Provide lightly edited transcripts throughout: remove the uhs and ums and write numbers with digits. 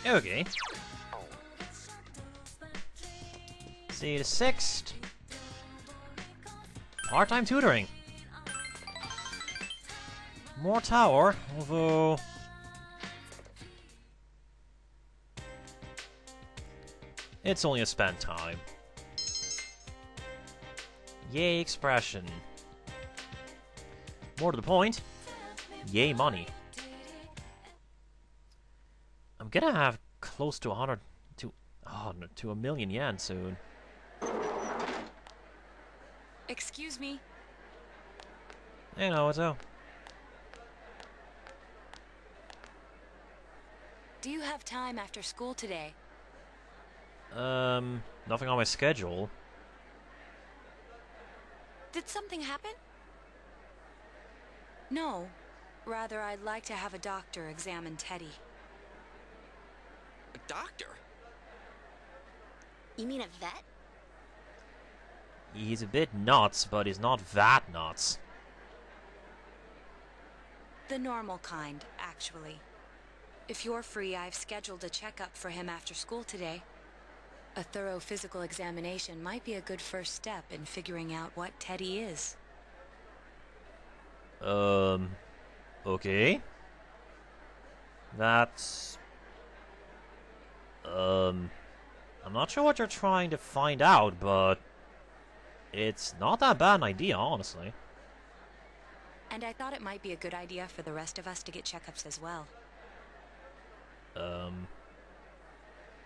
Okay. See the 6th. Part-time tutoring. More tower, although... it's only a spend time. Yay expression. More to the point, yay money. I'm gonna have close to 100 to to 1,000,000 yen soon. Excuse me. You know what's up. Do you have time after school today? Nothing on my schedule. Did something happen? No. Rather, I'd like to have a doctor examine Teddy. A doctor? You mean a vet? He's a bit nuts, but he's not that nuts. The normal kind, actually. If you're free, I've scheduled a checkup for him after school today. A thorough physical examination might be a good first step in figuring out what Teddy is. Okay. That's... I'm not sure what you're trying to find out, but... it's not that bad an idea, honestly. And I thought it might be a good idea for the rest of us to get checkups as well.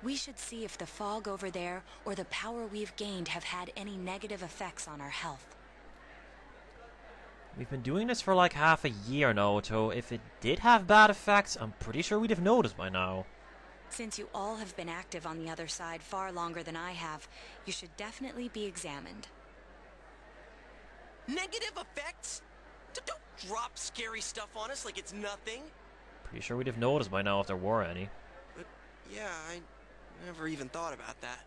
We should see if the fog over there or the power we've gained have had any negative effects on our health. We've been doing this for like half a year now, so if it did have bad effects, I'm pretty sure we'd have noticed by now. Since you all have been active on the other side far longer than I have, you should definitely be examined. Negative effects? Don't drop scary stuff on us like it's nothing. Pretty sure we'd have noticed by now if there were any. But yeah, I never even thought about that.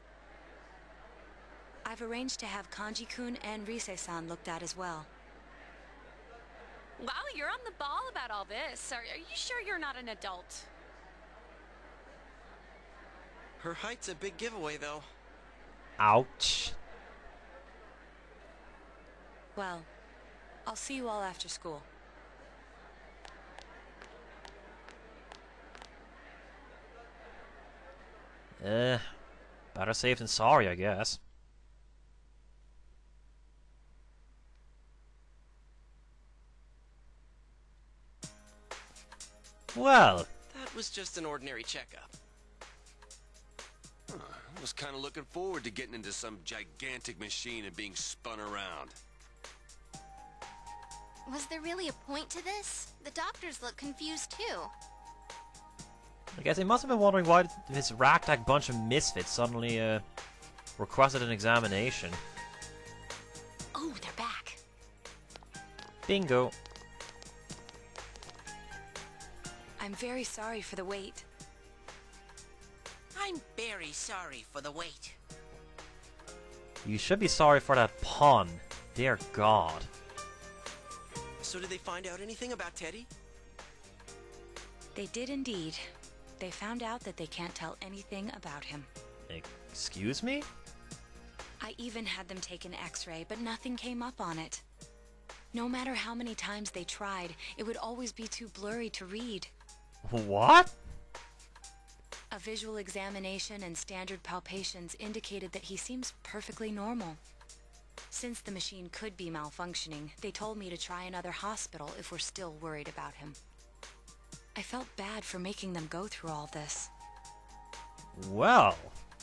I've arranged to have Kanji-kun and Rise-san looked at as well. Wow, you're on the ball about all this. Are you sure you're not an adult? Her height's a big giveaway, though. Ouch. Well, I'll see you all after school. Better safe than sorry, I guess. Well, That was just an ordinary checkup. I was kind of looking forward to getting into some gigantic machine and being spun around. Was there really a point to this? The doctors look confused too. I guess they must have been wondering why this ragtag bunch of misfits suddenly requested an examination. Oh, they're back. Bingo. I'm very sorry for the wait. I'm very sorry for the wait. You should be sorry for that pun. Dear God. So did they find out anything about Teddy? They did indeed. They found out that they can't tell anything about him. Excuse me? I even had them take an X-ray, but nothing came up on it. No matter how many times they tried, it would always be too blurry to read. What? A visual examination and standard palpations indicated that he seems perfectly normal. Since the machine could be malfunctioning, they told me to try another hospital if we're still worried about him. I felt bad for making them go through all this. Well.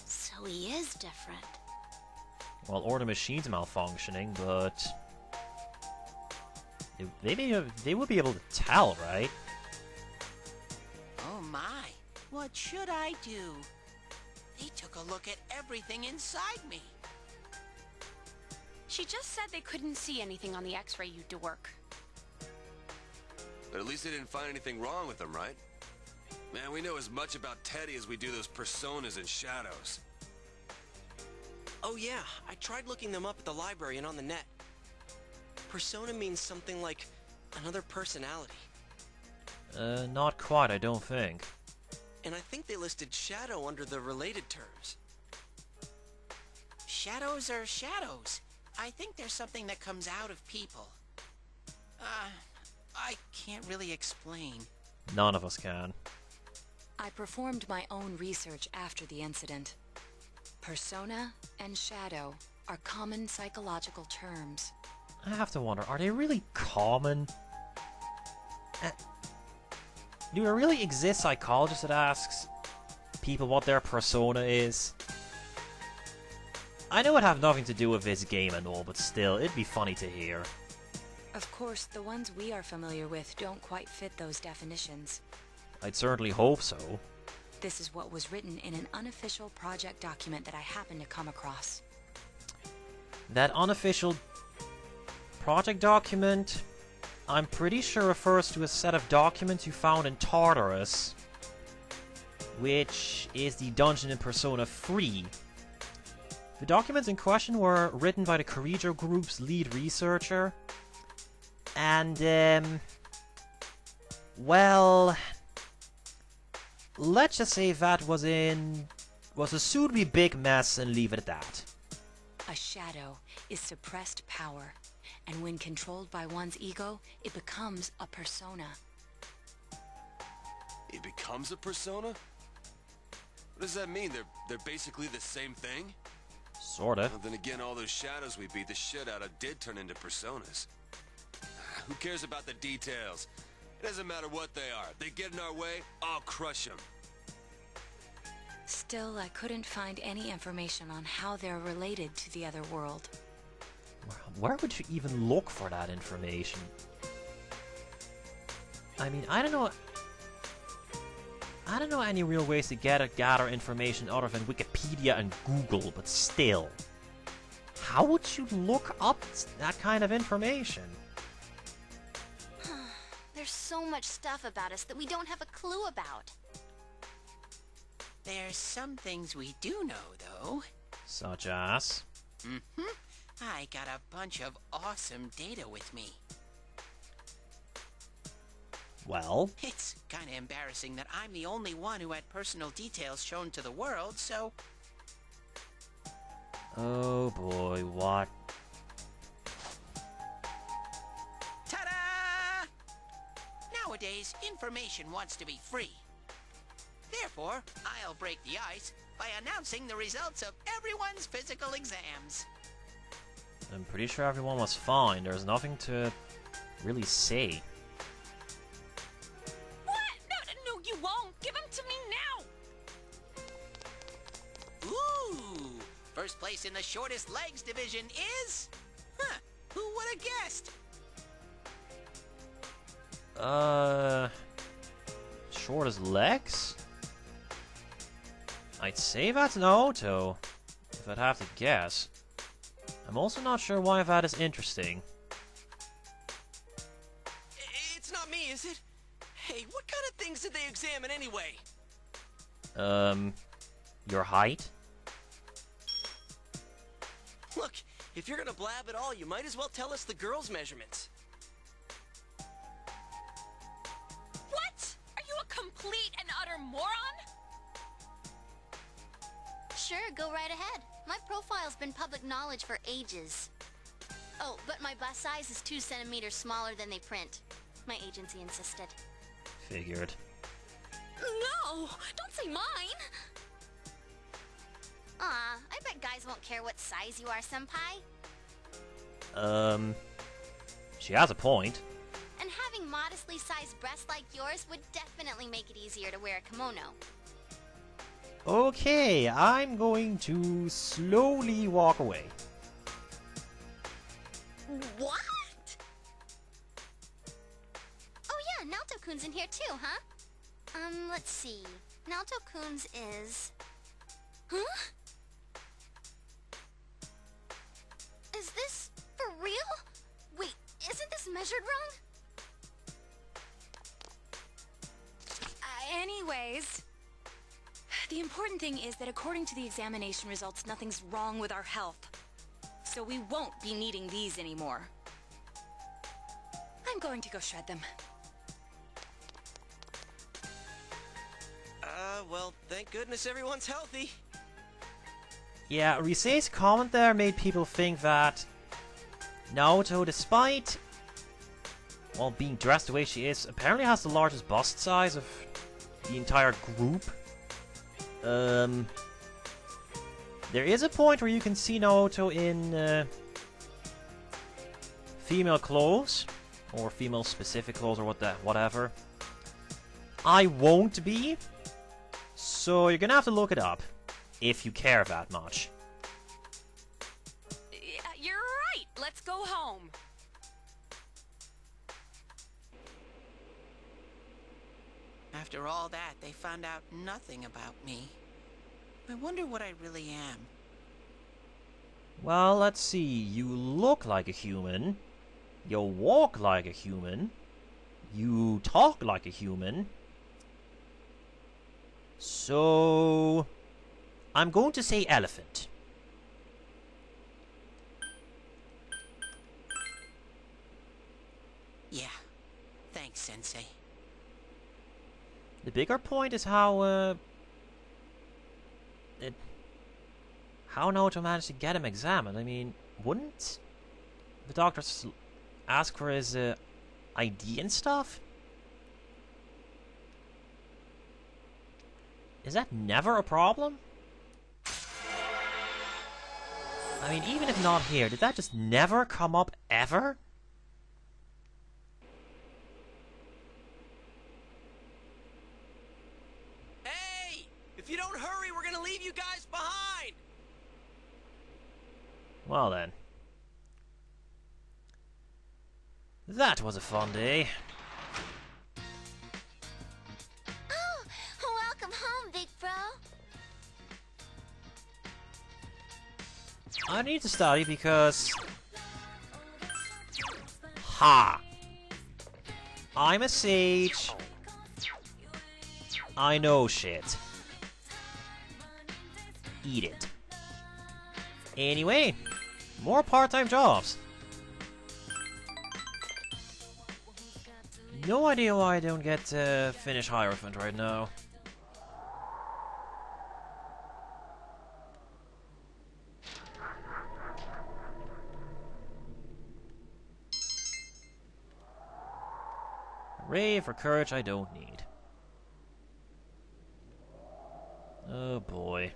So he is different. Well, or the machine's malfunctioning, but... They would be able to tell, right? Oh my, what should I do? They took a look at everything inside me. She just said they couldn't see anything on the X-ray you do work. But at least they didn't find anything wrong with him, right? Man, we know as much about Teddy as we do those personas and shadows. Oh yeah, I tried looking them up at the library and on the net. Persona means something like another personality. Not quite, I don't think. and I think they listed shadow under the related terms. Shadows are shadows. I think there's something that comes out of people. I can't really explain. None of us can. I performed my own research after the incident. Persona and shadow are common psychological terms. I have to wonder, are they really common? Do there really exist psychologists that asks people what their persona is? I know it have nothing to do with this game and all, but still, it'd be funny to hear. Of course, the ones we are familiar with don't quite fit those definitions. I'd certainly hope so. This is what was written in an unofficial project document that I happened to come across. That unofficial project document, I'm pretty sure refers to a set of documents you found in Tartarus, which is the dungeon in Persona 3. The documents in question were written by the Kirijo Group's lead researcher, and, well, let's just say that was a soon-to-be big mess and leave it at that. A shadow is suppressed power, and when controlled by one's ego, it becomes a persona. It becomes a persona? What does that mean? They're basically the same thing? Sorta. Well, then again, all those shadows we beat the shit out of did turn into personas. Who cares about the details? It doesn't matter what they are. They get in our way, I'll crush them. Still, I couldn't find any information on how they're related to the other world. Where would you even look for that information? I mean, I don't know any real ways to gather information other than Wikipedia and Google, but still. How would you look up that kind of information? There's so much stuff about us that we don't have a clue about. There's some things we do know, though. Such as? I got a bunch of awesome data with me. Well? It's kind of embarrassing that I'm the only one who had personal details shown to the world, so... Oh boy, what? Ta-da! Nowadays, information wants to be free. Therefore, I'll break the ice by announcing the results of everyone's physical exams. I'm pretty sure everyone was fine. There's nothing to really say. What? No, you won't. Give them to me now. Ooh! First place in the shortest legs division is... Huh, who would have guessed? Short as legs? I'd say that's an auto, if I'd have to guess. I'm also not sure why that is interesting. It's not me, is it? Hey, what kind of things did they examine anyway? Your height? Look, if you're gonna blab at all, you might as well tell us the girls' measurements. What? Are you a complete and utter moron? Sure, go right ahead. My profile's been public knowledge for ages. Oh, but my bust size is 2 centimeters smaller than they print. My agency insisted. Figured. No! Don't say mine! Aw, I bet guys won't care what size you are, senpai. She has a point. And having modestly sized breasts like yours would definitely make it easier to wear a kimono. Okay, I'm going to slowly walk away. What? Oh yeah, Naoto-kun's in here too, huh? Let's see. Naoto-kun's is... Huh? Is this for real? Wait, isn't this measured wrong? Anyways, the important thing is that according to the examination results, nothing's wrong with our health. So we won't be needing these anymore. I'm going to go shred them. Well, thank goodness everyone's healthy. Yeah, Rise's comment there made people think that Naoto, despite, well, being dressed the way she is, apparently has the largest bust size of the entire group. There is a point where you can see Naoto in female clothes, or female-specific clothes, or whatever. I won't be, so you're gonna have to look it up, if you care that much. Yeah, you're right. Let's go home. After all that, they found out nothing about me. I wonder what I really am. Well, let's see. You look like a human. You walk like a human. You talk like a human. So, I'm going to say elephant. Yeah. Thanks, Sensei. The bigger point is how Naoto managed to get him examined. I mean, wouldn't the doctors ask for his ID and stuff? Is that never a problem? I mean, even if not here, did that just never come up ever? Hey! If you don't hurry, we're gonna leave you guys behind! Well then. That was a fun day. Oh, welcome home, big bro. I need to study because... Ha! I'm a sage. I know shit. Eat it. Anyway, more part-time jobs. No idea why I don't get to finish Hierophant right now. Ray for courage I don't need. Oh boy.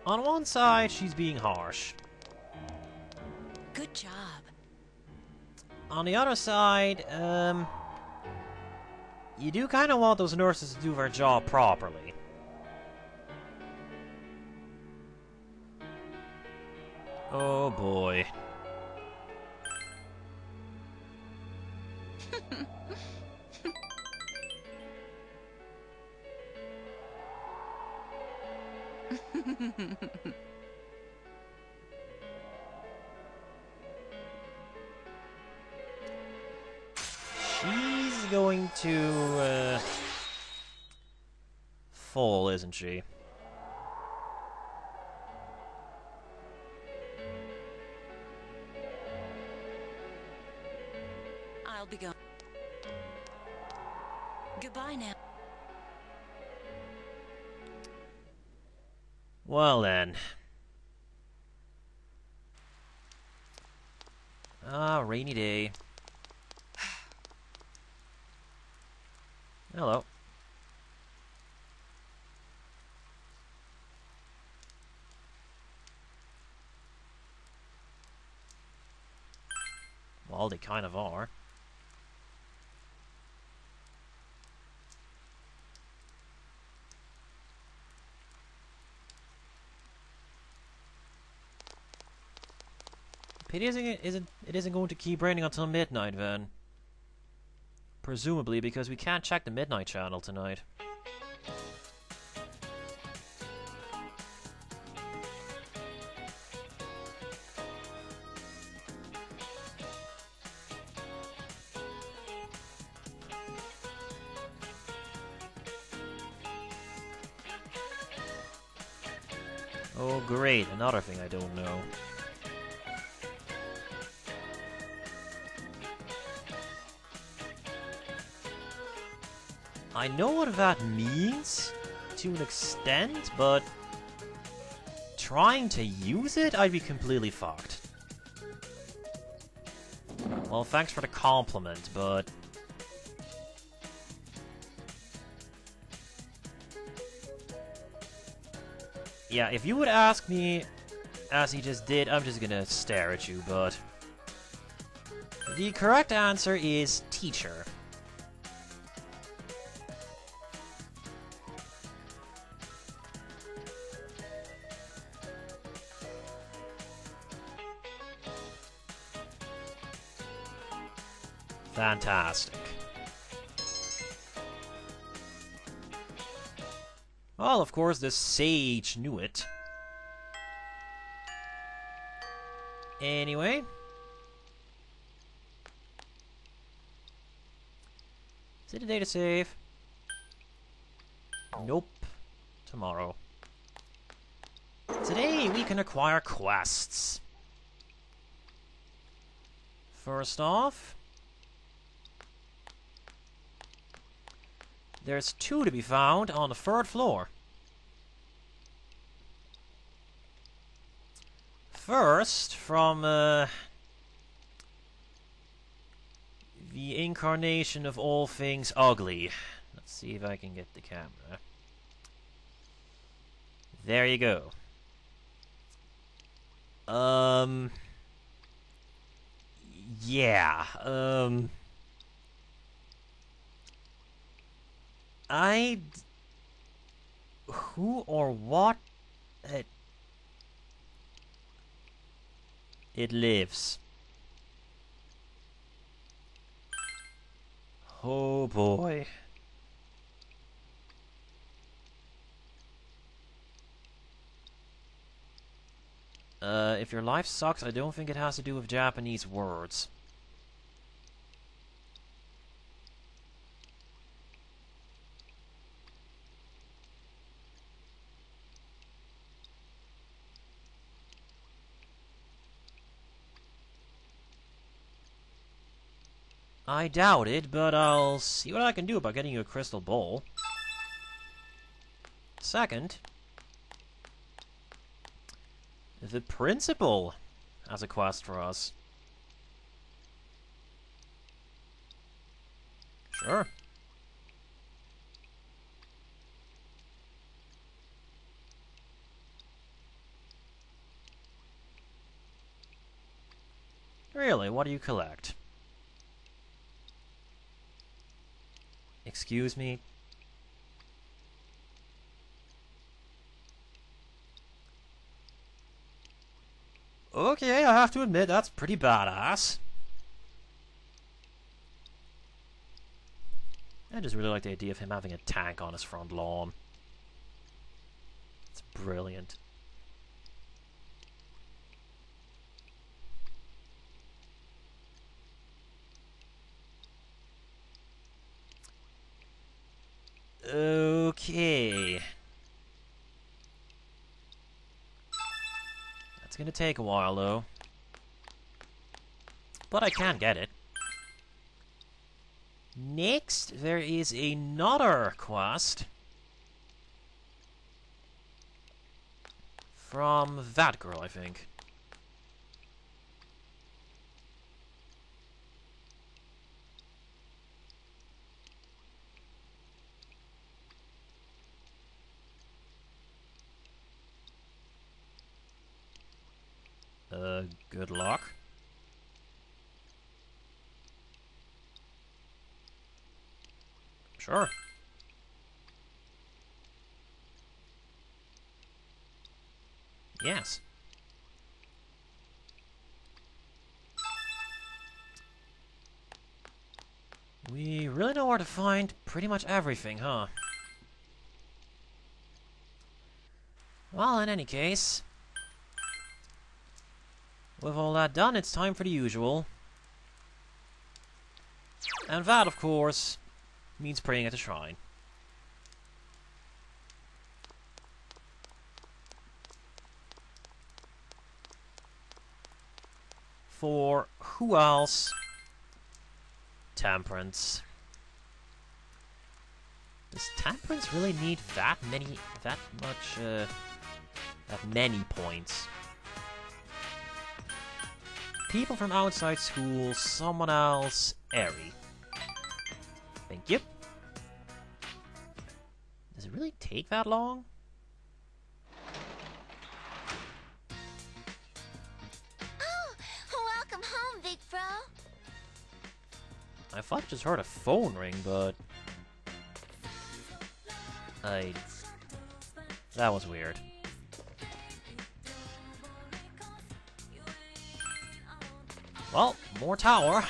On one side, she's being harsh. Good job. On the other side, you do kind of want those nurses to do their job properly. Oh boy. She's going to fall, isn't she? I'll be going. Goodbye now. Well then. Ah, rainy day. Hello. Well, they kind of are. It isn't going to keep raining until midnight then. Presumably because we can't check the midnight channel tonight. Oh great, another thing I don't know. I know what that means, to an extent, but trying to use it, I'd be completely fucked. Well, thanks for the compliment, but... yeah, if you would ask me, as he just did, I'm just gonna stare at you, but... the correct answer is teacher. Fantastic. Well, of course, the sage knew it. Anyway. Is it a day to save? Nope. Tomorrow. Today we can acquire quests. First off, there's 2 to be found on the 3rd floor. First, from the incarnation of all things ugly. Let's see if I can get the camera. There you go. Yeah, who or what? It lives. Oh boy. If your life sucks, I don't think it has to do with Japanese words. I doubt it, but I'll see what I can do about getting you a crystal bowl. Second, the principal has a quest for us. Sure. Really, what do you collect? Excuse me? Okay, I have to admit, that's pretty badass. I just really like the idea of him having a tank on his front lawn. It's brilliant. Okay. That's gonna take a while, though. But I can get it. Next, there is another quest from that girl, I think. Good luck. Sure. Yes. We really know where to find pretty much everything, huh? Well, in any case, with all that done, it's time for the usual. And that, of course, means praying at the shrine. For who else? Temperance. Does Temperance really need that many points? People from outside school, someone else, Eri. Thank you. Does it really take that long? Oh, welcome home, big bro. I thought I just heard a phone ring, but... That was weird. Well, more tower.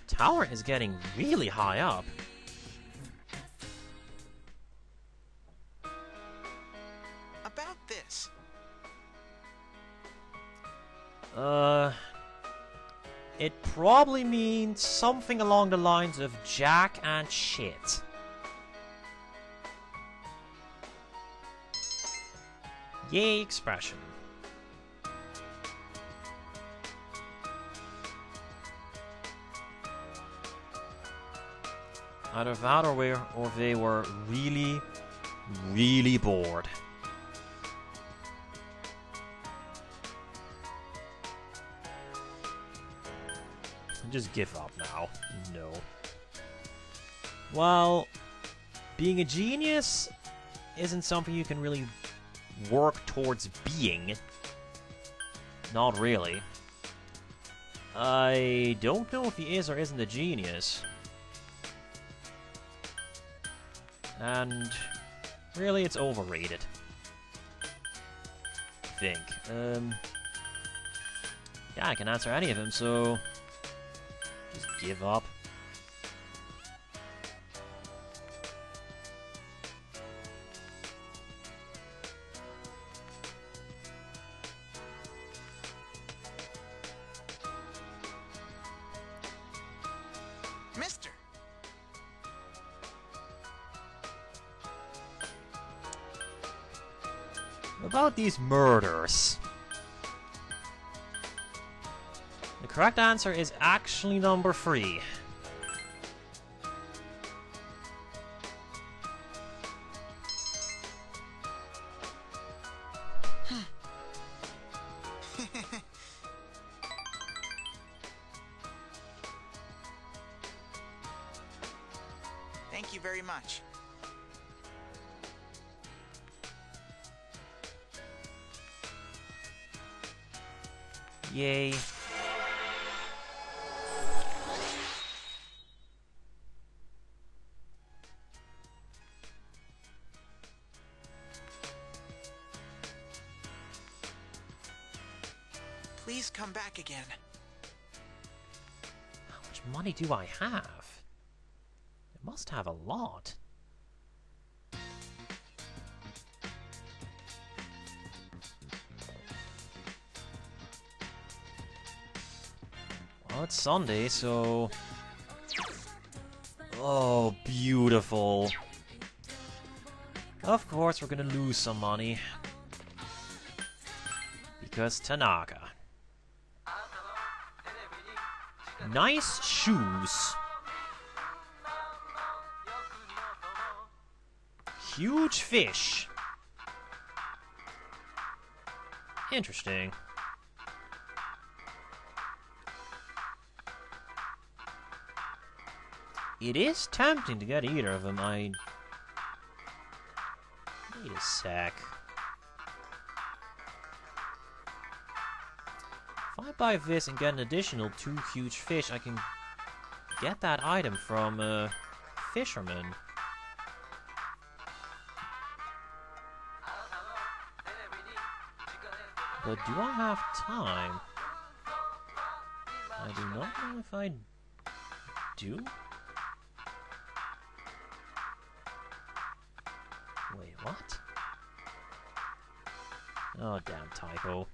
Tower is getting really high up. About this. It probably means something along the lines of Jack and shit. Yay, expression. Either that or they were really, really bored. Just give up now. No. Well, being a genius isn't something you can really work towards being. Not really. I don't know if he is or isn't a genius. And really, it's overrated. I think. Yeah, I can answer any of them, so just give up. Mister. About these murders. The correct answer is actually number 3. Thank you very much. Yay. Please come back again. How much money do I have? I must have a lot. Well, it's Sunday, so... Oh, beautiful. Of course, we're gonna lose some money. Because Tanaka. Nice shoes. Huge fish. Interesting. It is tempting to get either of them. Wait a sec. If I buy this and get an additional 2 huge fish, I can get that item from Fisherman. But do I have time? I do not know if I do? Wait, what? Oh, damn typo.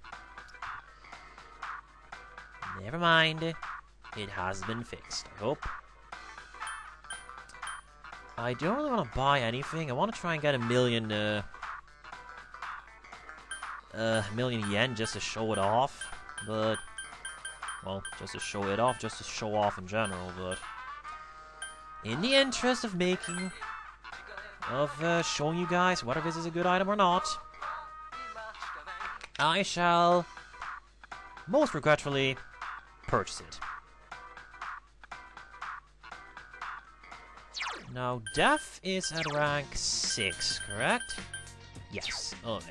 Never mind. It has been fixed, I hope. I don't really want to buy anything. I want to try and get a million yen just to show it off. But, well, just to show it off, just to show off in general, but in the interest of showing you guys whether this is a good item or not, I shall most regretfully purchase it. Now, Death is at rank 6, correct? Yes, already.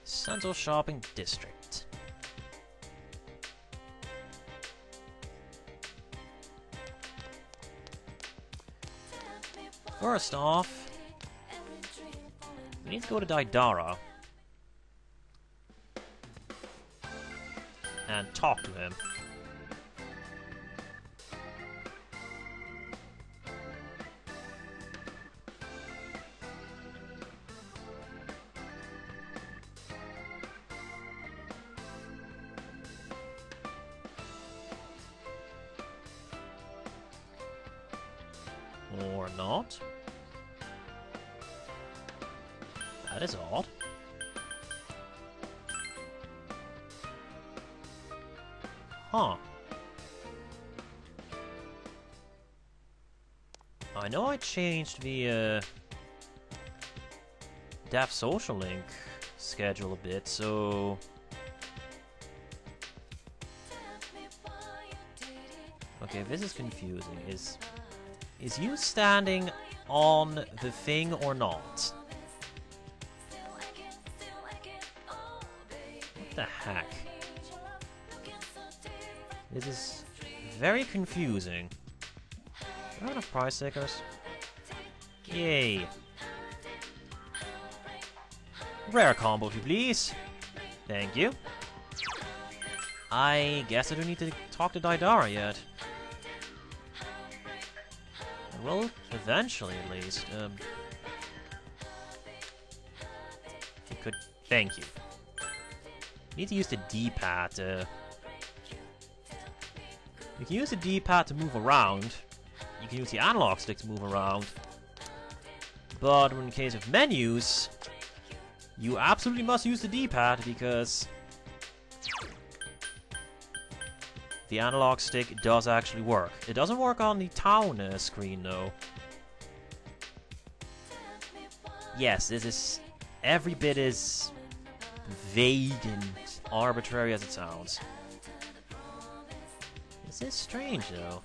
Central Shopping District. First off, we need to go to Daidara and talk to him. Or not. That is odd. Huh. I know I changed the Daft Social Link schedule a bit, so okay, this is confusing. Is you standing on the thing or not? What the heck? This is very confusing. Do I have enough prize stickers? Yay. Rare combo, if you please. Thank you. I guess I don't need to talk to Daidara yet. Well, eventually, at least. You could... Thank you. Need to use the D-pad. You can use the D-pad to move around. You can use the analog stick to move around. But in case of menus, you absolutely must use the D-pad because the analog stick does actually work. It doesn't work on the town screen, though. Yes, this is every bit as vague and arbitrary as it sounds. This is strange, though.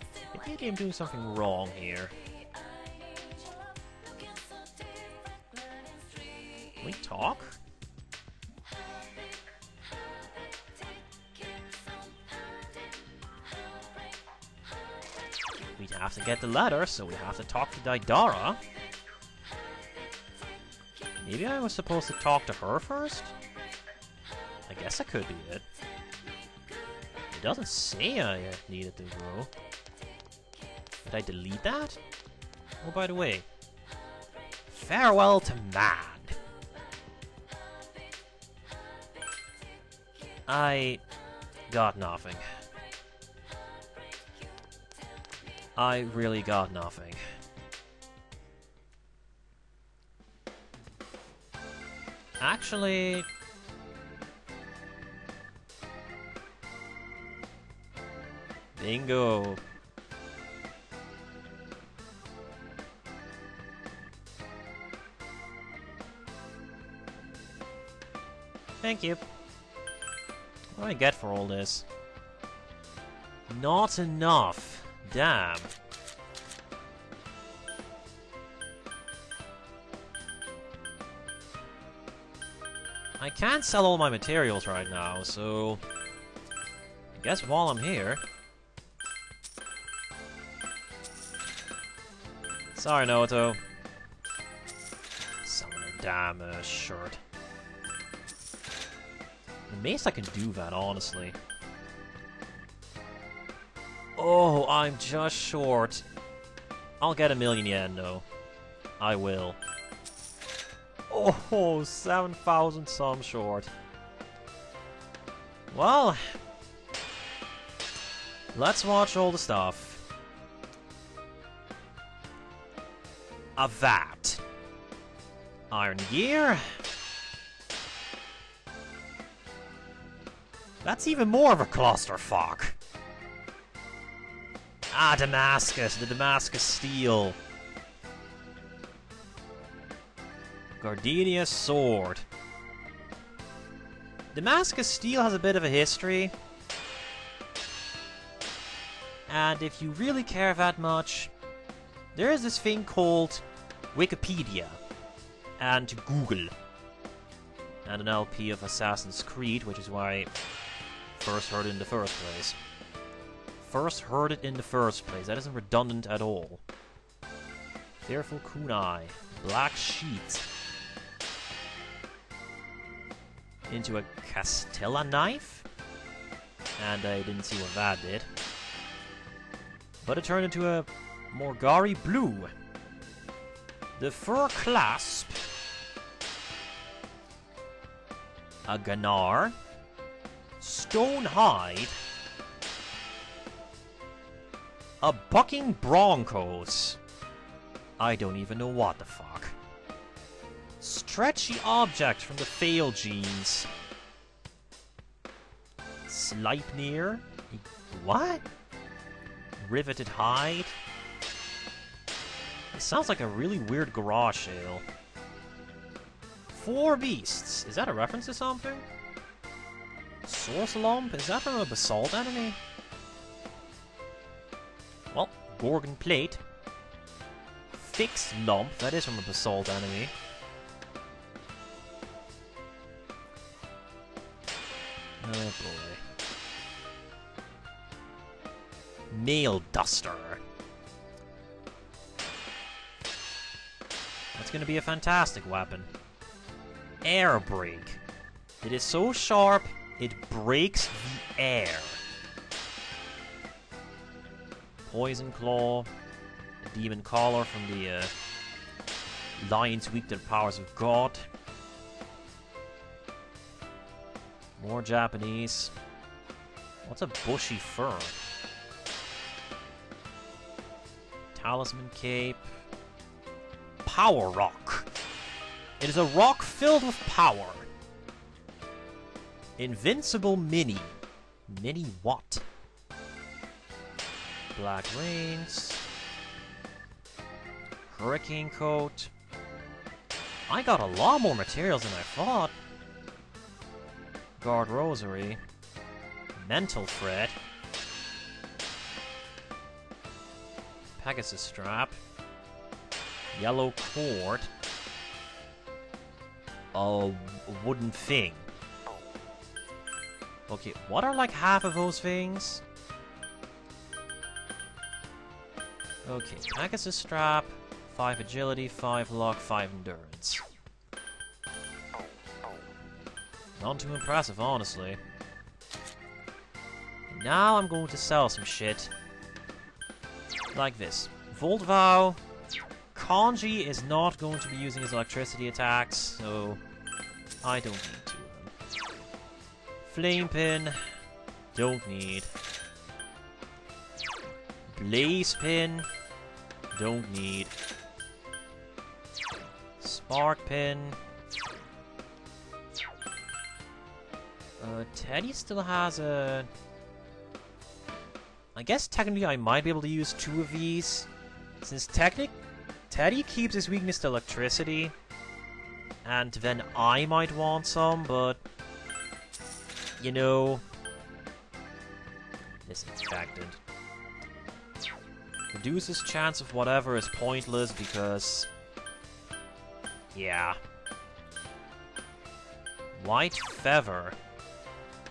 Maybe I'm doing something wrong here. Can we talk? We have to get the letter, so we have to talk to Daidara. Maybe I was supposed to talk to her first? I guess that could be it. It doesn't say I needed to grow. Did I delete that? Oh, by the way. Farewell to man. I got nothing. I really got nothing. Actually... Bingo. Thank you. What do I get for all this? Not enough. Damn. I can't sell all my materials right now, so I guess while I'm here... Sorry, Naoto. Summoner damn shirt. I'm amazed I can do that, honestly. Oh, I'm just short. I'll get 1,000,000 yen, though. I will. Oh, 7,000 some short. Well, let's watch all the stuff. A VAT. Iron Gear. That's even more of a clusterfuck. Ah, Damascus. The Damascus Steel. Gardenia's Sword. Damascus Steel has a bit of a history. And if you really care that much, there is this thing called Wikipedia. And Google. And an LP of Assassin's Creed, which is why I first heard it in the first place. That isn't redundant at all. Fearful Kunai. Black Sheet. Into a Castella knife? And I didn't see what that did. But it turned into a Morgari Blue. The Fur Clasp. A Ganar. Stone Hide. A Bucking Broncos. I don't even know what the fuck. Stretchy Object from the Fail Genes. Sleipnir. What? Riveted Hide. It sounds like a really weird garage sale. 4 Beasts. Is that a reference to something? Source Lump? Is that from a Basalt enemy? Well, Gorgon Plate. Fixed Lump. That is from a Basalt enemy. Oh boy. Nail Duster. That's gonna be a fantastic weapon. Air Break. It is so sharp, it breaks the air. Poison Claw. A Demon Collar from the Lions weak to the powers of God. More Japanese. What's a bushy fur? Talisman Cape. Power Rock. It is a rock filled with power. Invincible Mini. Mini what? Black Reins. Hurricane Coat. I got a lot more materials than I thought. Guard Rosary. Mental Thread. Pegasus Strap. Yellow Cord. A wooden thing. Okay, what are like half of those things? Okay, Pegasus Strap, 5 Agility, 5 Luck, 5 Endurance. Not too impressive, honestly. Now I'm going to sell some shit. Like this. Volt Vow. Kanji is not going to be using his electricity attacks, so I don't need 2 of them. Flame Pin. Don't need. Blaze Pin. Don't need. Spark Pin. Teddy still has a... I guess technically I might be able to use 2 of these. Since Teddy keeps his weakness to electricity. And then I might want some, but... You know... Disinfectant. Reduces chance of whatever is pointless because... Yeah. White Feather.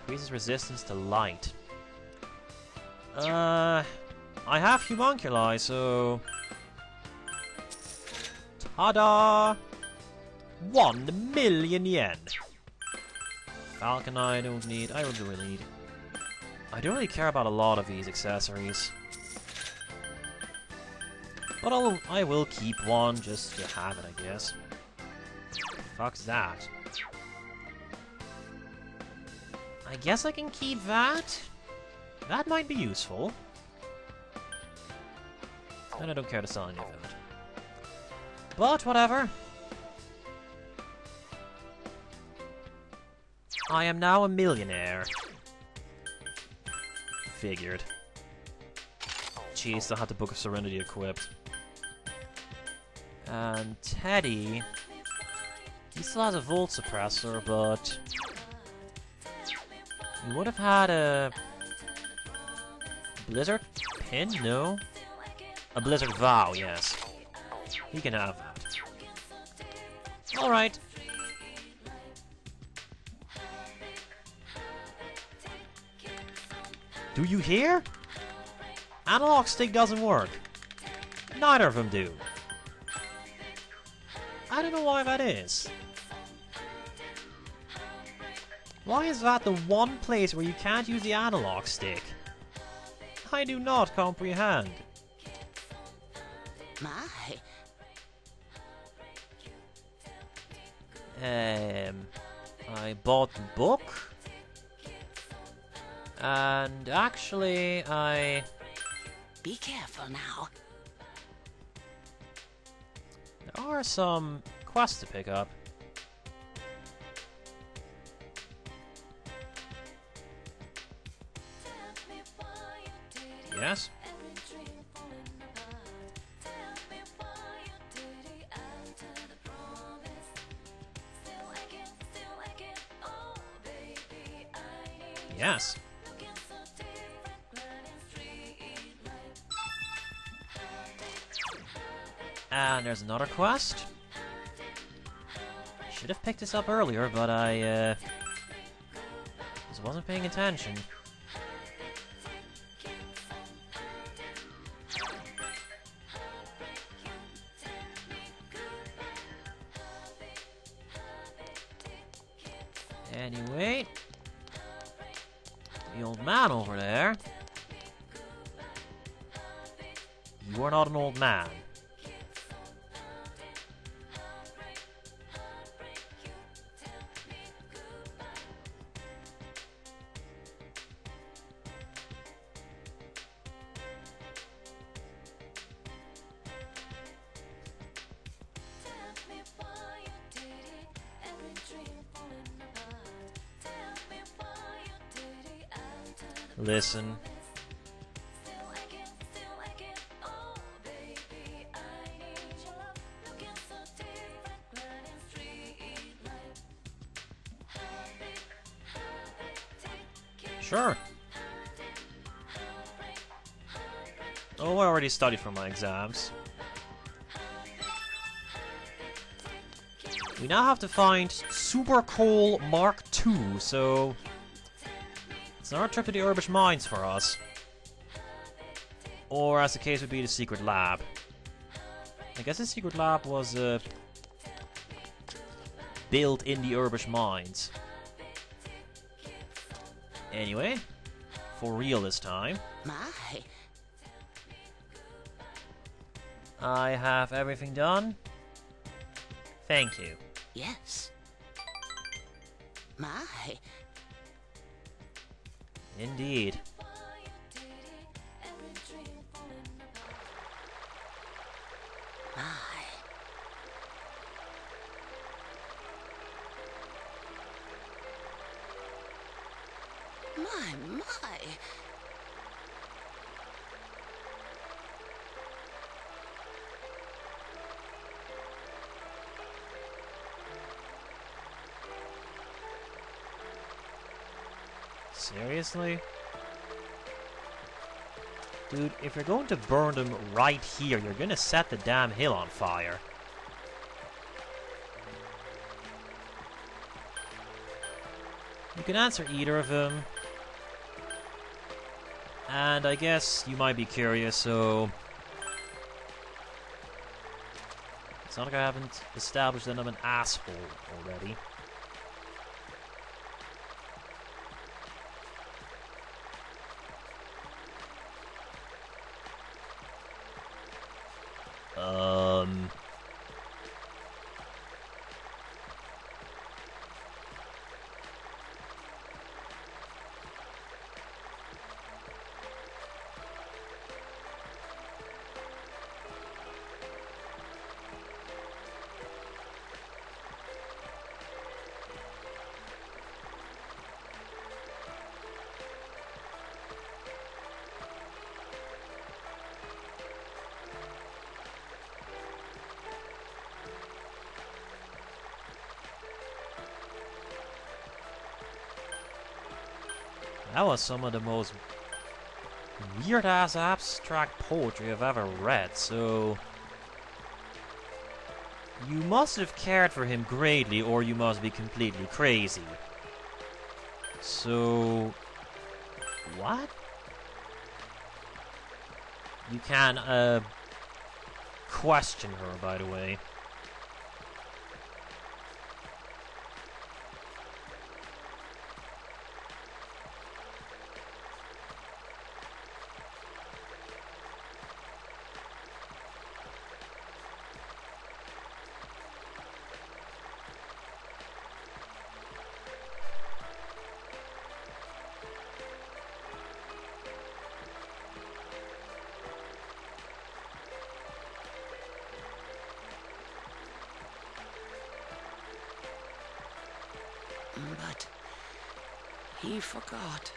Increases resistance to light. I have Homunculi, so... Ta-da! 1 million yen. Falcon I don't need. I don't really need. I don't really care about a lot of these accessories. But I will keep one just to have it, I guess. Fuck's that? I guess I can keep that. That might be useful. And I don't care to sell any of it. But whatever. I am now a millionaire. Figured. Jeez, I had the Book of Serenity equipped. And Teddy... He still has a Volt Suppressor, but... He would have had a... Blizzard Pin? No. A Blizzard Vow, yes. He can have that. Alright. Do you hear? Analog stick doesn't work. Neither of them do. I don't know why that is. Why is that the one place where you can't use the analog stick? I do not comprehend. My. I bought the book. And actually, Be careful now. There are some quests to pick up. Yes? Yes. And there's another quest. Should have picked this up earlier, but I just wasn't paying attention. Anyway, the old man over there. You are not an old man. Listen. Sure. Oh, I already studied for my exams. We now have to find Super Coal Mark II, so... It's another trip to the Urbish Mines for us. Or, as the case would be, the secret lab. I guess the secret lab was built in the Urbish Mines. Anyway, for real this time. My. I have everything done. Thank you. Yes. My. Indeed. My. Seriously? Dude, if you're going to burn them right here, you're gonna set the damn hill on fire. You can answer either of them. And I guess you might be curious, so... It's not like I haven't established that I'm an asshole already. That was some of the most weird-ass abstract poetry I've ever read, so... You must have cared for him greatly, or you must be completely crazy. So... What? You can, question her, by the way. But he forgot.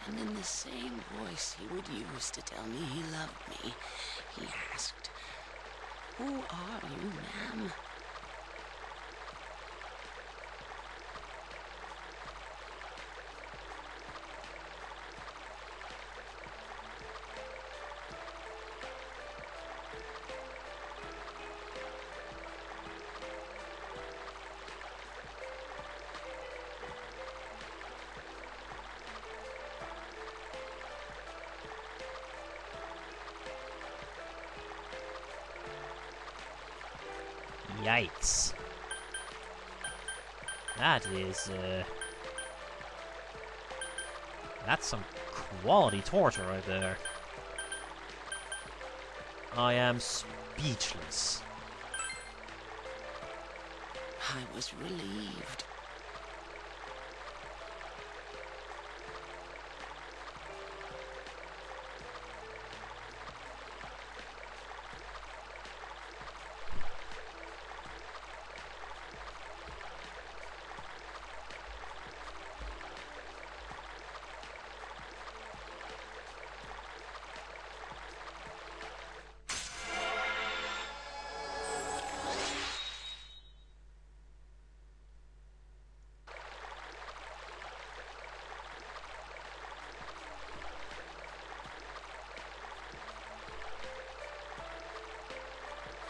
And in the same voice he would use to tell me he loved me, he asked, "Who are you, ma'am?" Yikes. That is, that's some quality torture right there. I am speechless. I was relieved.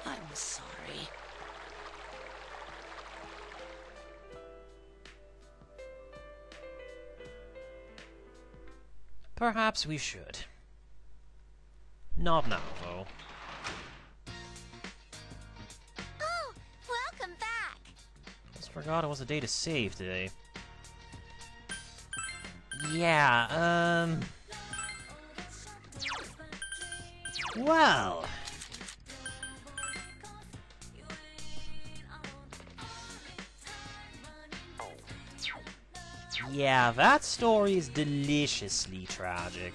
I'm sorry. Perhaps we should. Not now, though. Oh, welcome back. Just forgot it was a day to save today. Yeah, well... Yeah, that story is deliciously tragic.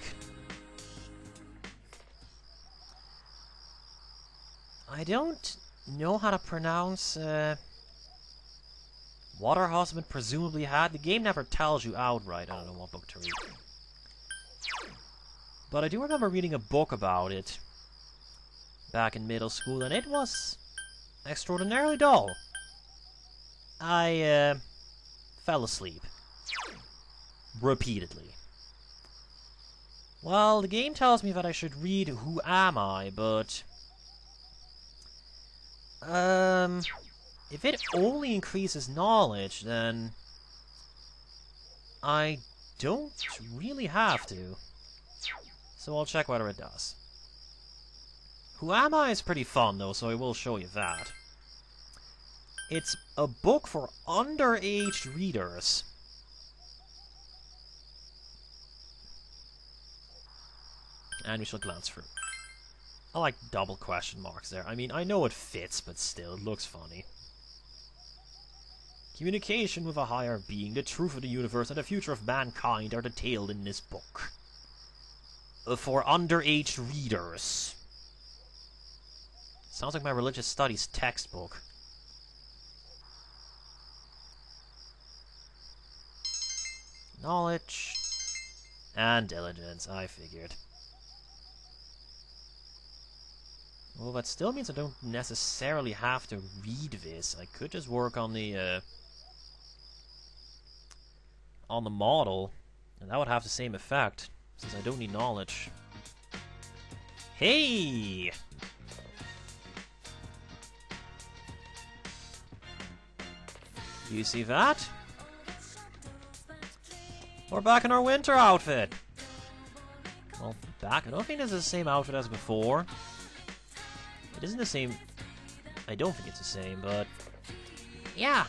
I don't know how to pronounce, what her husband presumably had. The game never tells you outright. I don't know what book to read. But I do remember reading a book about it back in middle school, and it was extraordinarily dull. I fell asleep. Repeatedly. Well, the game tells me that I should read Who Am I, but... if it only increases knowledge, then... I don't really have to. So I'll check whether it does. Who Am I is pretty fun, though, so I will show you that. It's a book for underage readers. And we shall glance through. I like double question marks there. I mean, I know it fits, but still, it looks funny. Communication with a higher being, the truth of the universe, and the future of mankind are detailed in this book. For underage readers. Sounds like my religious studies textbook. Knowledge. And diligence, I figured. Well, that still means I don't necessarily have to read this. I could just work on the model, and that would have the same effect, since I don't need knowledge. Hey! You see that? We're back in our winter outfit! Well, back? I don't think this is the same outfit as before. It isn't the same... I don't think it's the same, but... yeah!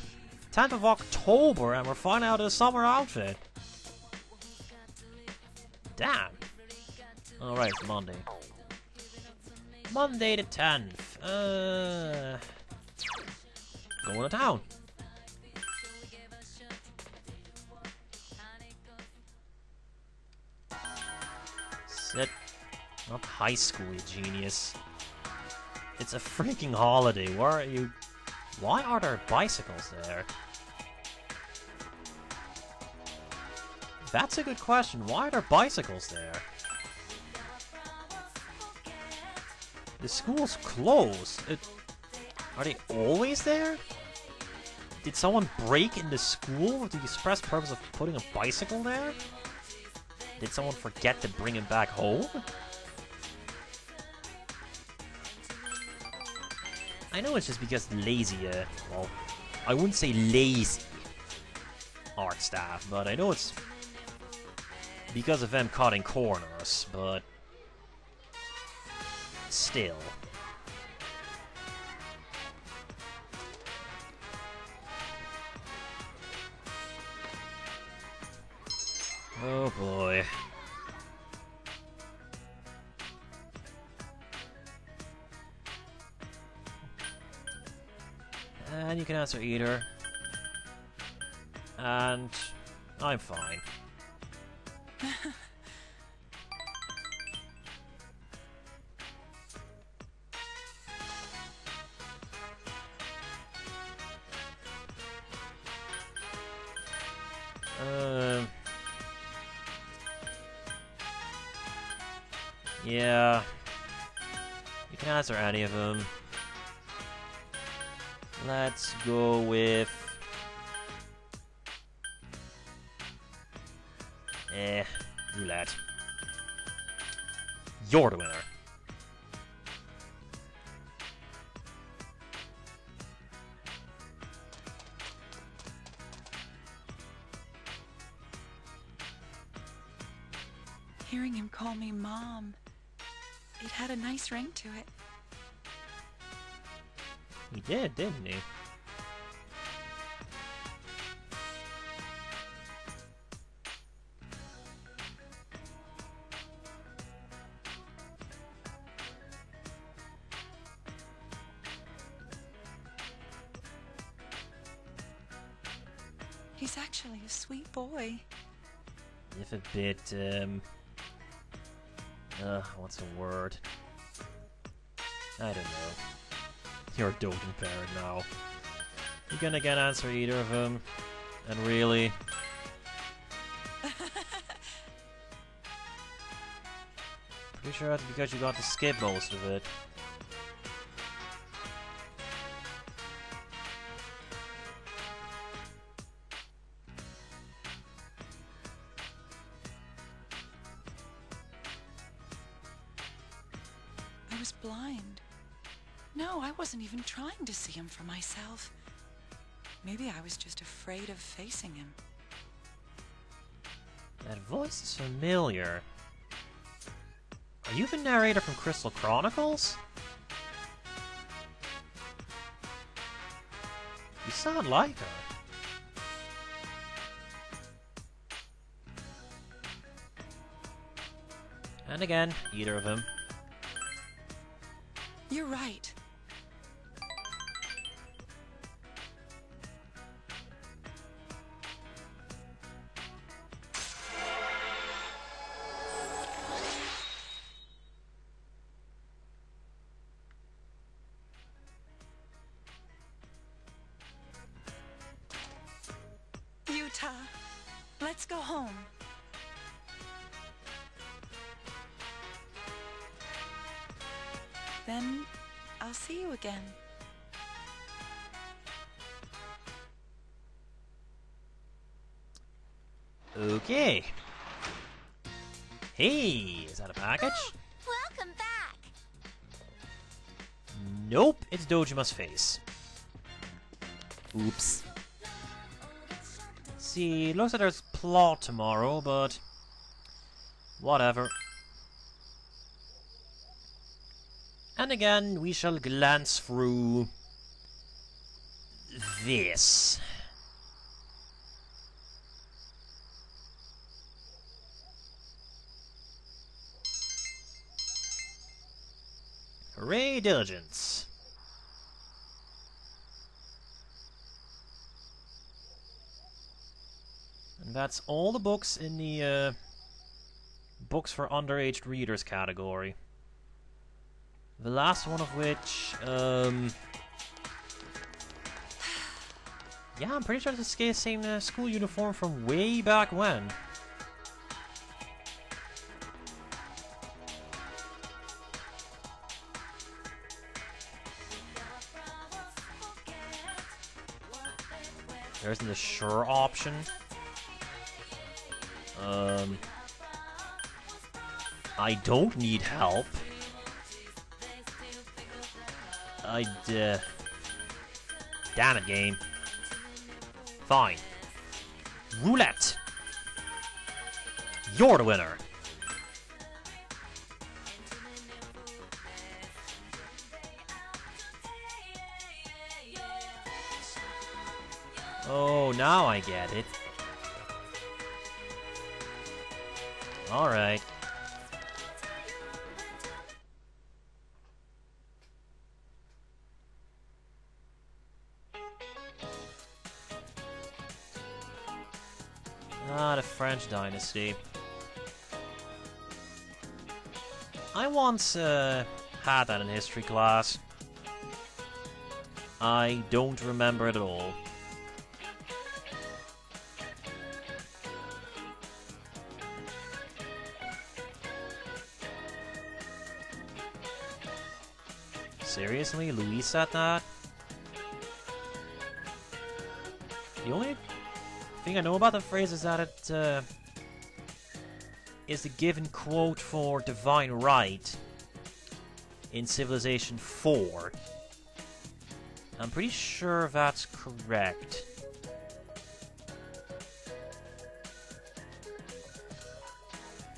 10th of October, and we're finally out of the summer outfit. Damn! Alright, it's Monday. Monday the 10th. Going to town. Sit. Not high school, you genius. It's a freaking holiday. Where are you? Why are there bicycles there? That's a good question. Why are there bicycles there? The school's closed. Are they always there? Did someone break into school with the express purpose of putting a bicycle there? Did someone forget to bring him back home? I know it's just because lazy, well, I wouldn't say lazy art staff, but I know it's because of them cutting corners, but still. Oh boy. And you can answer either. And I'm fine. Yeah. You can answer any of them. Let's go with... roulette. You're the winner. Hearing him call me Mom, it had a nice ring to it. He did, didn't he? He's actually a sweet boy. If a bit, what's the word? I don't know. You're a doting parent now. You're gonna get answer either of them. And really... Pretty sure that's because you got to skip most of it. I was blind. No, I wasn't even trying to see him for myself. Maybe I was just afraid of facing him. That voice is familiar. Are you the narrator from Crystal Chronicles? You sound like her. And again, either of them. You're right. Utah, let's go home. Then I'll see you again. Okay. Hey, is that a package? Welcome back. Nope, it's Dojima's face. Oops. See, looks like there's plot tomorrow, but whatever. And again, we shall glance through this. Hooray, diligence. And that's all the books in the books for underage readers category. The last one of which, yeah, I'm pretty sure it's the same school uniform from way back when. There isn't a sure option. I don't need help. Damn it, game. Fine. Roulette. You're the winner. Oh, now I get it. Alright. Ah, the French dynasty. I once had that in history class. I don't remember it at all. Seriously? Louis said that? The only thing I know about the phrase is that it is the given quote for divine right in Civilization 4. I'm pretty sure that's correct.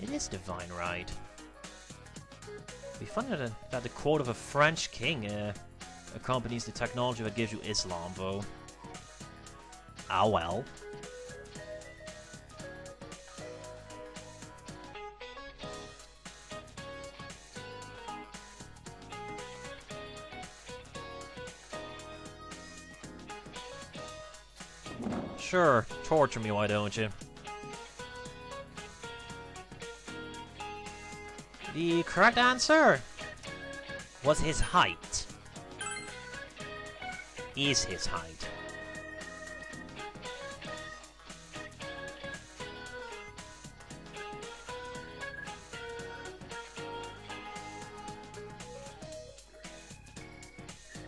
It is divine right. It'd be funny that the quote of a French king accompanies the technology that gives you Islam, though. Ah well. Sure, torture me, why don't you? The correct answer was his height. Is his height.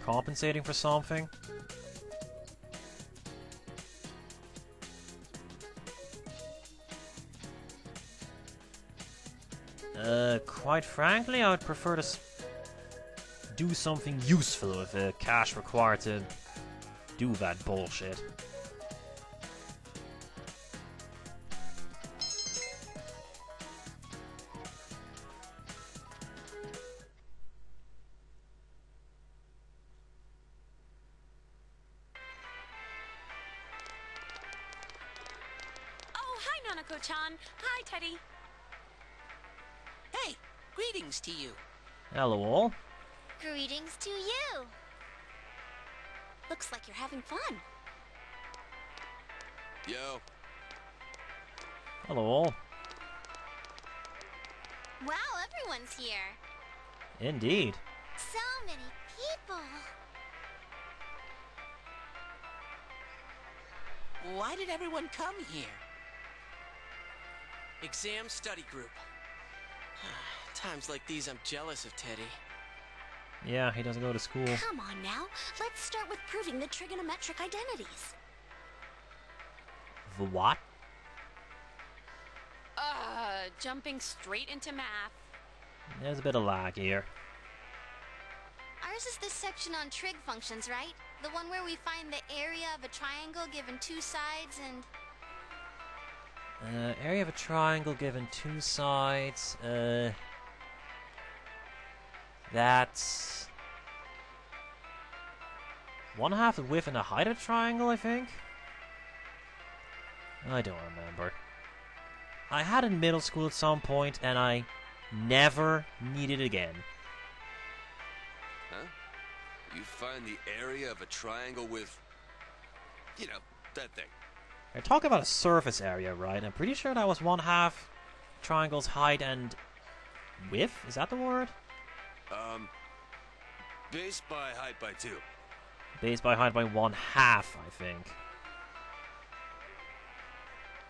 compensating for something. Quite frankly, I would prefer to do something useful with the cash required to do that bullshit. Oh, hi, Nanako-chan. Hi, Teddy. Hey, greetings to you. Hello all. Greetings to you. Looks like you're having fun. Yo. Hello all. Wow, everyone's here. Indeed. So many people. Why did everyone come here? Exam study group. Times like these, I'm jealous of Teddy. Yeah, he doesn't go to school. Come on now. Let's start with proving the trigonometric identities. The what? Jumping straight into math. There's a bit of lag here. Ours is this section on trig functions, right? The one where we find the area of a triangle given two sides and... Area of a triangle given two sides. That's 1/2 the width and the height of a triangle, I think. I don't remember. I had it in middle school at some point, and I never needed it again. Huh? You find the area of a triangle with, you know, that thing. They're talking about a surface area, right? I'm pretty sure that was 1/2 triangle's height and width. Is that the word? Base by height by 2. Base by height by 1/2, I think.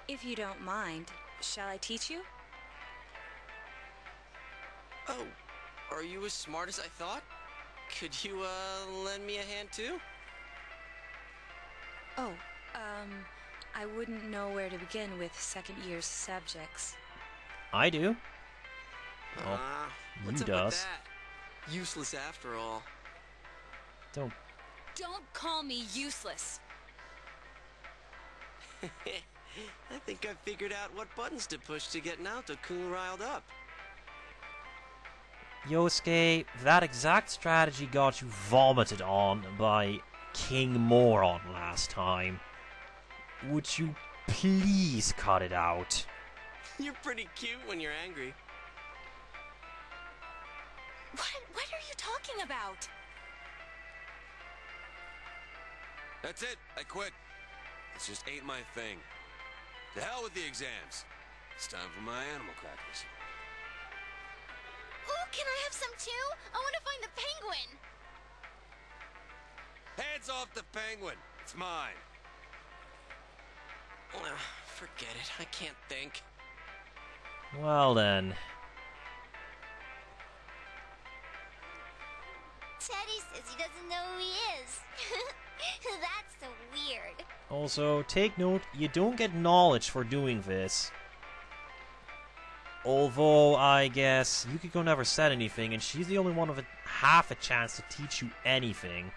If you don't mind, shall I teach you? Oh, are you as smart as I thought? Could you, lend me a hand too? Oh, I wouldn't know where to begin with second year subjects. I do. What's you up with does. that? Useless after all. Don't. Don't call me useless. I think I figured out what buttons to push to get Naoto-kun riled up. Yosuke, that exact strategy got you vomited on by King Moron last time. Would you please cut it out? You're pretty cute when you're angry. What are you talking about? That's it. I quit. This just ain't my thing. To hell with the exams. It's time for my animal crackers. Ooh, can I have some too? I want to find the penguin. Hands off the penguin. It's mine. Forget it. I can't think. Well then. Teddy says he doesn't know who he is. That's so weird. Also, take note, you don't get knowledge for doing this. Although, I guess, Yukiko never said anything, and she's the only one with half a chance to teach you anything.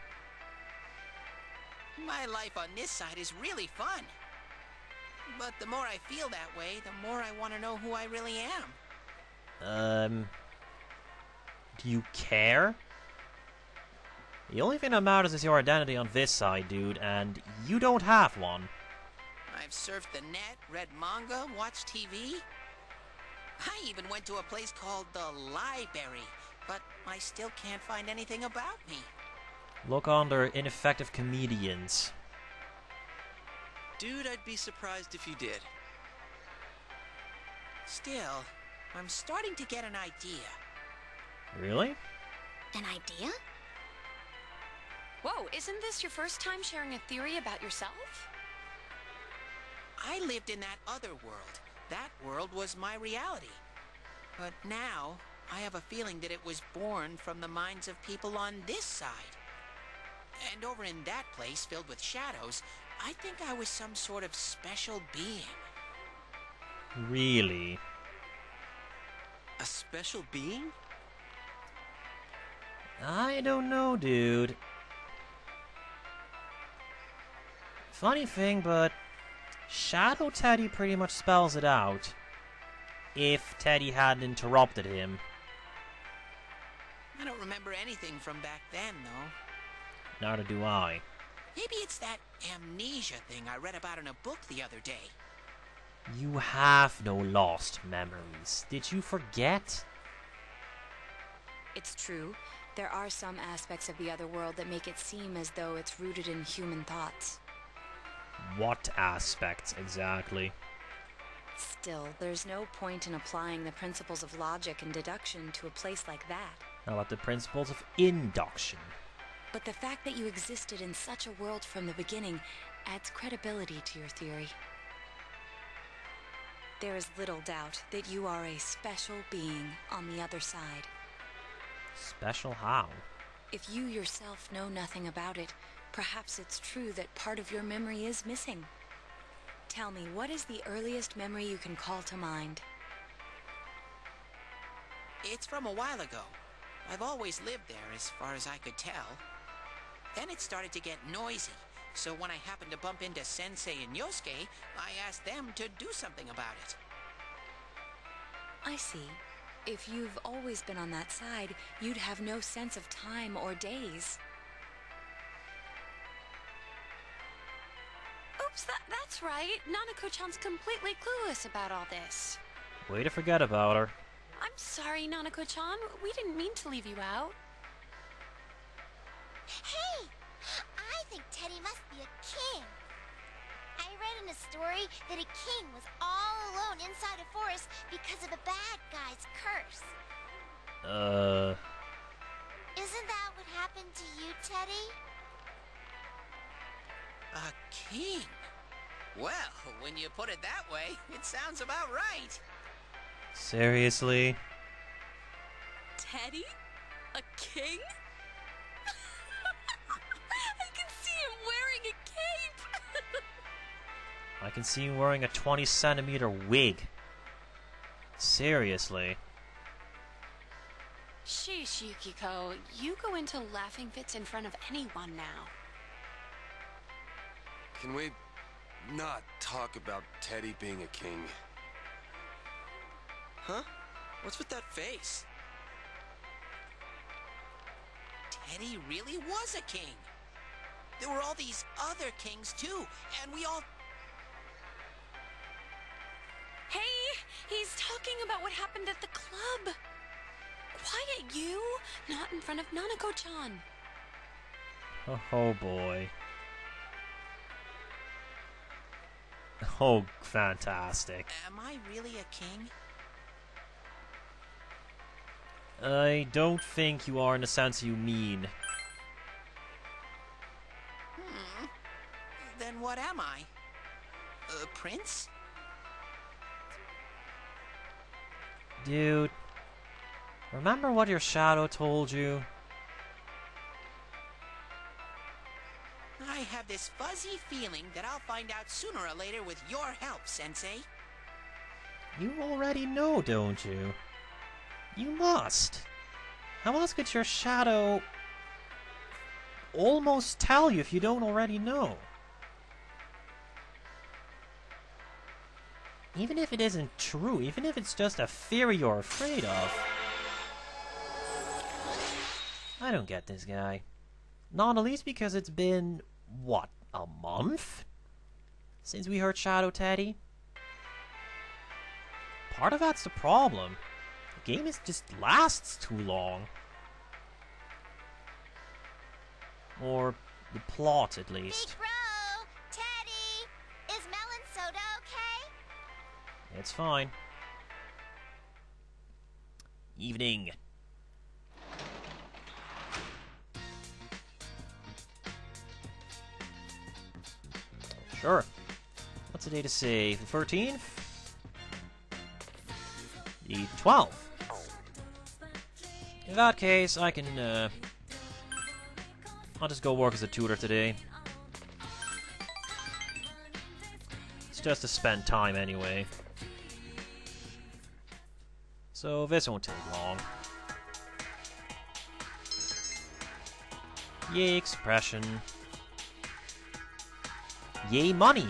My life on this side is really fun. But the more I feel that way, the more I want to know who I really am. Do you care? The only thing that matters is your identity on this side, dude, and you don't have one. I've surfed the net, read manga, watched TV. I even went to a place called the Library, but I still can't find anything about me. Look under ineffective comedians. Dude, I'd be surprised if you did. Still, I'm starting to get an idea. Really? An idea? Whoa, isn't this your first time sharing a theory about yourself? I lived in that other world. That world was my reality. But now, I have a feeling that it was born from the minds of people on this side. And over in that place filled with shadows, I think I was some sort of special being. Really? A special being? I don't know, dude. Funny thing, but Shadow Teddy pretty much spells it out. If Teddy hadn't interrupted him. I don't remember anything from back then, though. Neither do I. Maybe it's that amnesia thing I read about in a book the other day. You have no lost memories. Did you forget? It's true. There are some aspects of the other world that make it seem as though it's rooted in human thoughts. What aspects exactly? Still, there's no point in applying the principles of logic and deduction to a place like that. How about the principles of induction? But the fact that you existed in such a world from the beginning adds credibility to your theory. There is little doubt that you are a special being on the other side. Special how? If you yourself know nothing about it, perhaps it's true that part of your memory is missing. Tell me, what is the earliest memory you can call to mind? It's from a while ago. I've always lived there as far as I could tell. Then it started to get noisy, so when I happened to bump into Sensei and Yosuke, I asked them to do something about it. I see. If you've always been on that side, you'd have no sense of time or days. Oops, that's right. Nanako-chan's completely clueless about all this. Way to forget about her. I'm sorry, Nanako-chan. We didn't mean to leave you out. Hey! I think Teddy must be a king. I read in a story that a king was all alone inside a forest because of a bad guy's curse. Isn't that what happened to you, Teddy? A king? Well, when you put it that way, it sounds about right. Seriously? Teddy? A king? I can see him wearing a cape! I can see you wearing a 20-centimeter wig. Seriously. Sheesh, Yukiko. You go into laughing fits in front of anyone now. Can we not talk about Teddy being a king? Huh? What's with that face? Teddy really was a king. There were all these other kings too, and we all... Hey, he's talking about what happened at the club. Quiet, you! Not in front of Nanako-chan. Oh boy. Oh, fantastic. Am I really a king? I don't think you are in the sense you mean. Then what am I? A prince? Dude, remember what your shadow told you? I have this fuzzy feeling that I'll find out sooner or later with your help, Sensei. You already know, don't you? You must. How else could your shadow almost tell you if you don't already know? Even if it isn't true, even if it's just a theory you're afraid of. I don't get this guy. Not at least because it's been, what, a month? Since we heard Shadow Teddy? Part of that's the problem. The game just lasts too long. Or the plot, at least. Big Bro! Teddy! Is melon soda okay? It's fine. Evening. Sure. What's the day to say? The 13th? The 12th. In that case, I can, I'll just go work as a tutor today. It's just to spend time anyway. So this won't take long. Yay expression. Yay money!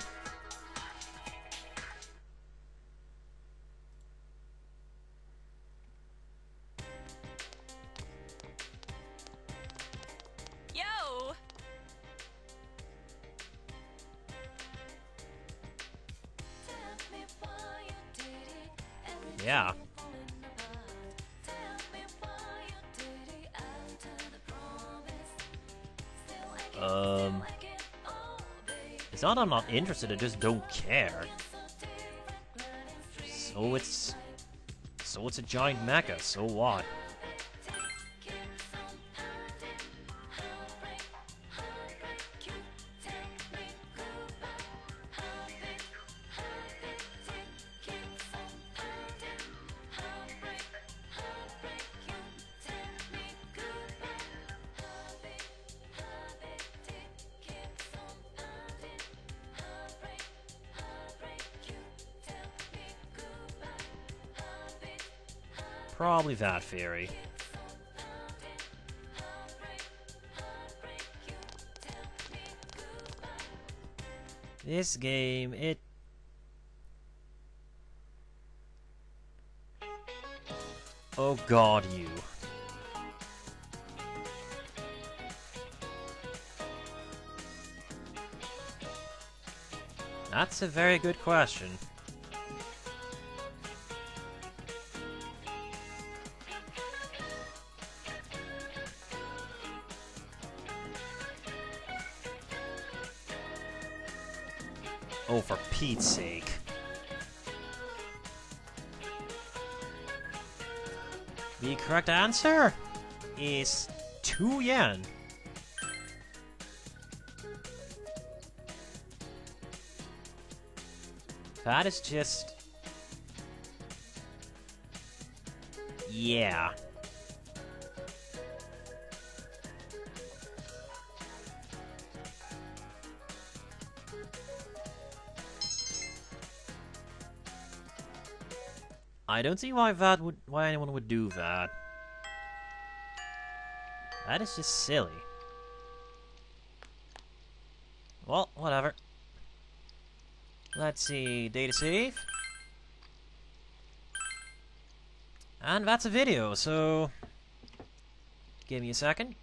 Yo! Yeah. It's not I'm not interested, I just don't care. So it's a giant mecha, so what? Probably that fairy. This game, it... Oh god, you. That's a very good question. Oh, for Pete's sake. The correct answer is 2 yen. That is just... yeah. I don't see why anyone would do that. That is just silly. Well, whatever. Let's see, data save. And that's a video, so give me a second.